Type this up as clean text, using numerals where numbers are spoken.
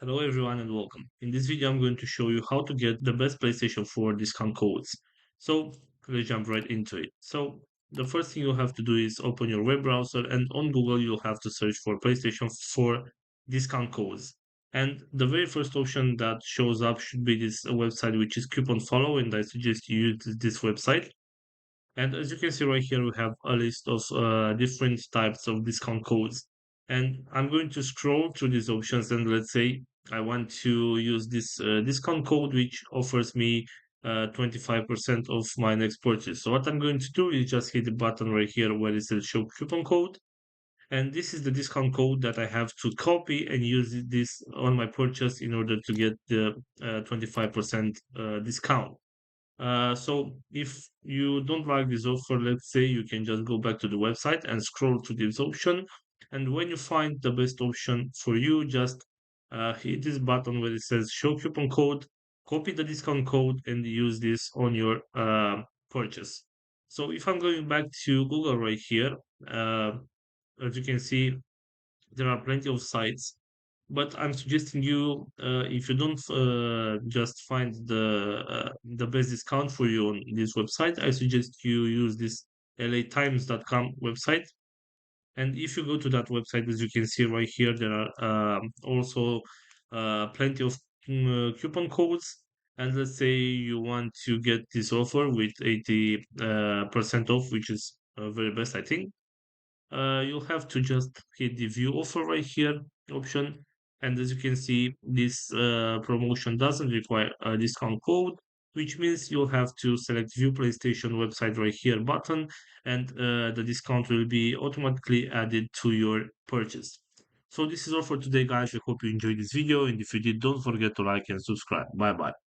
Hello everyone and welcome. In this video I'm going to show you how to get the best PlayStation 4 discount codes. So let's jump right into it. So the first thing you'll have to do is open your web browser and on Google you'll have to search for PlayStation 4 discount codes. And the very first option that shows up should be this website which is Coupon Follow, and I suggest you use this website. And as you can see right here, we have a list of different types of discount codes. And I'm going to scroll through these options. And let's say I want to use this discount code, which offers me 25% of my next purchase. So what I'm going to do is just hit the button right here where it says show coupon code. And this is the discount code that I have to copy and use this on my purchase in order to get the 25% discount. So if you don't like this offer, let's say you can just go back to the website and scroll to this option. And when you find the best option for you, just hit this button where it says show coupon code, copy the discount code and use this on your purchase. So if I'm going back to Google right here, uh, as you can see, there are plenty of sites, but I'm suggesting you, if you don't just find the best discount for you on this website, I suggest you use this latimes.com website. And if you go to that website, as you can see right here, there are also plenty of coupon codes. And let's say you want to get this offer with 80 percent off, which is very best, I think. You'll have to just hit the view offer right here option. And as you can see, this promotion doesn't require a discount code, which means you'll have to select view PlayStation website right here button, and the discount will be automatically added to your purchase. So this is all for today, guys. I hope you enjoyed this video. And if you did, don't forget to like and subscribe. Bye bye.